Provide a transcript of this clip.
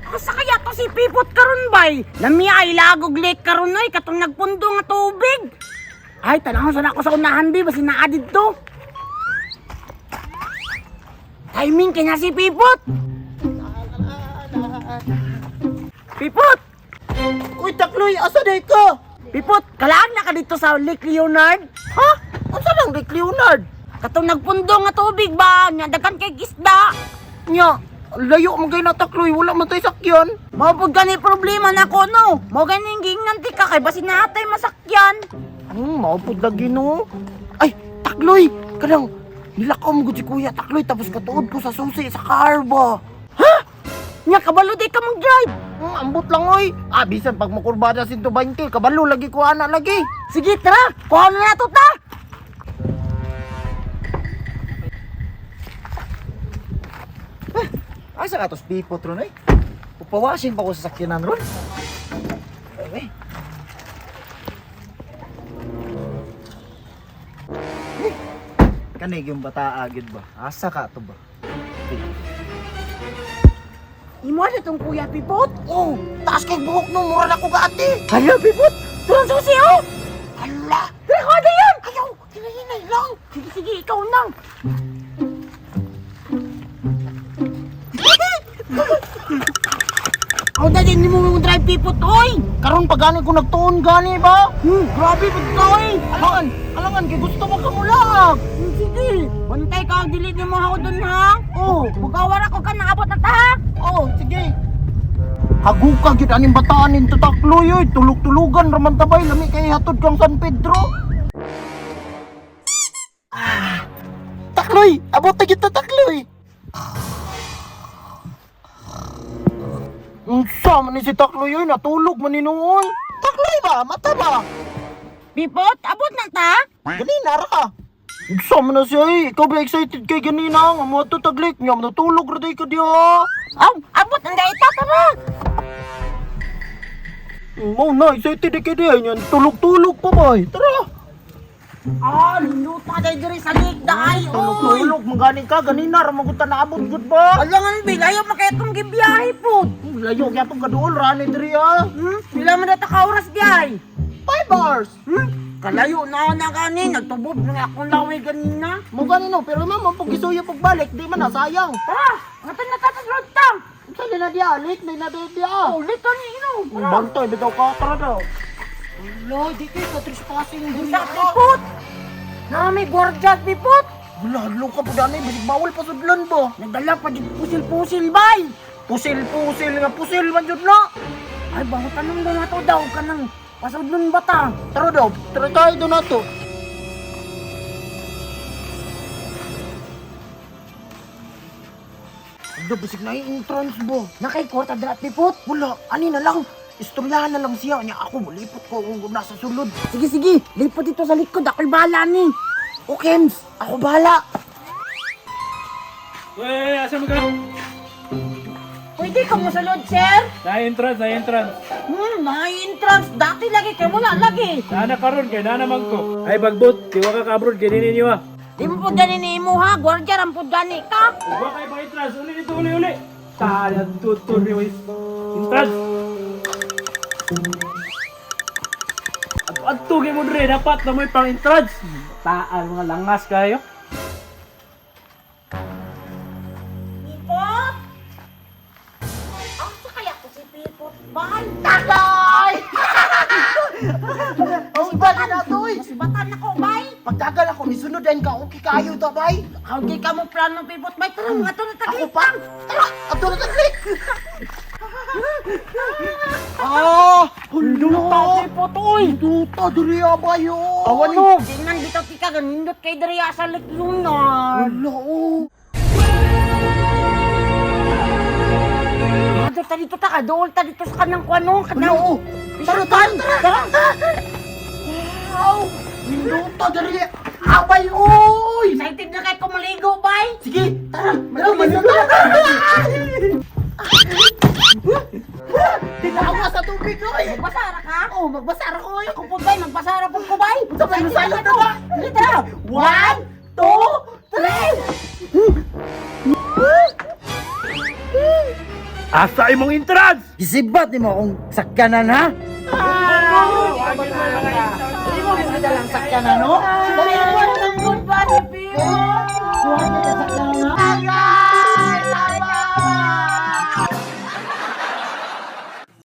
Asa kaya to si Pipot karon bay? Lami ay lagog lake karon ay katong nagpundo nga tubig. Ay tanahon sa nako sa unahan bi basi naa didto. Timing kanya si Pipot. Pipot! Uy, Takloy, asa day ka? Pipot, kalaan na ka dito sa Lake Leonard? Ha? Asa lang Lake Leonard? Katong nagpundo nga tubig ba? Nya daghan kay isda. Nya, layo man kay na Takloy, wala man tay sakyan. Mabog gani problema na ko no. Mo gani ginganti ka kay basi natay masakyan. Maupod lagi no. Ay, Takloy, kanang nilakaw mo gud si Kuya Takloy tapos katuod ko sa susi sa car ba. Nya kabalo di ka mag-drive. Ambot lang oy. Bisan pag makurbada sin 20, kabalo lagi ko ana lagi. Sige tara, kuha na nato ta. Asa ka tos pipot ron ay? Upawasin pa ko sa sakyanan ron. Okay. Kanig yung bata agad ba? Asa ka to ba? Imo na tong Kuya Pipot. Oh, taas kay buhok no, mura na ko gaati. Hala Pipot, tulang susi oh. Hala, Pero ano yan? ayaw, hinahinay lang. Sige sige, ikaw nang. Ako na din mo yung drive Pipot oy. Karon pa gani ko nagtuon gani ba? Grabe ba ito oy? Alangan kay gusto mo kamulag. Sige, bantay ka, dili niyo mo ako dun ha. Oh, magawar ako ka naabot na ta. Oh, sige. Haguka gyud aning bataan ninto Takloy oy, tulog-tulugan raman tabay lami kay hatod kang San Pedro. Takloy, abot na gyud ta Takloy. Unsa man ni si Takloy oy, natulog man ni noon. Takloy ba, mata ba? Pipot, abot na ta. Ganina ra ka. Unsa man na siya eh, ikaw ba excited kay ganina nga mo to taglik niya, natulog ra day ka diha. Aw, abot na ita tara. Mo na, excited kay diha niyan, tulog-tulog pa ba? Tara. Luta day diri sa lake daay. Tulog-tulog, magaling ka, ganina ra man gud ta naabot gud ba? Alangan bil, ayaw makayatong gibiyahe po. Layo kaya itong gaduol, rani diri ah. Pila man na ka oras biyahe? 5 hours. Kalayo na ako na gani, nagtubob na akong laway ganina. Mo ganino, pero mama, pag isuyo pagbalik, di man na sayang. Tara, ngatan na tatas road tang. Saan na diya, lit, may nabibya. Ulit to ni ino. Bantay, bitaw ka, tara daw. Wala, di kayo ka trespassing diri Sa ka. pipot. Na may gorjat pipot. Wala, halo ka po dani, binig bawal pa sudlan ba? Nagdala pa di pusil-pusil bay. Pusil-pusil nga, pusil man yun na. Ay, bango tanong doon na to daw ka ng pasudlon bata. Tara daw, tara tayo doon na to. Ano, bisig na yung entrance ba? Nakay kwarta drat pipot. Wala, ani na lang. Istoryahan na lang siya. Nya ako, malipot ko kung nasa sulod. Sige, sige. Lipot dito sa likod. Ako'y bahala ni. Okay, ako bahala. Wey, asa mo ka? Pwede ka mo salod, sir? Sa entrance, sa entrance. May entrance. Dati lagi kay wala lagi. Nana karon kay nana man ko. Ay bagbot, tiwa ka kabrod kay dinin niyo ah. Di mo po gani ni imo ha. Gwardiya ram po gani ka. Uwa kay pa entrance, uli dito uli. Sayang tutur ni wis. Entrance. At tugi mo dre dapat na may pang entrance. Taal mga langas kayo. Pipot? Asa kaya ko si Pipot? Bye! Tagay! Ang iba na na to eh. Masibatan ako, bay! Pagtagal ako, misunod din ka. Okay kayo to, bay. Hindi ka mo plano, Pipot, bay. Tara, mga ito na Ako taglit pa. lang. Tara, ato na taglik. Luta. Pipot, oy! Luta, diri abayo. Awan mo! Tingnan dito, tika, ganindot kay dari sa Lake Lunar. Wala, oh. Ano ta dito, taka? Dool ta dito sa kanang kuano. Wala, oh. Tara, tara, tara. Wow. Luta, diri. Abay, oy. Excited na kayo kumaligo, bay! Sige, tara. Tara, Maligo na. Tinawa sa tubig, oy. Magbasara ka? Oh, magbasara ko, oy. Ako po, bay. Magbasara po ko, bay. Sabay, masaya na ba? Dito! 1, 2, 3! Asa imong entrance? Gisibat ni mo akong sakyanan, ha? Hindi mo rin lang sakyanan, no? Dali, good ba, Pio?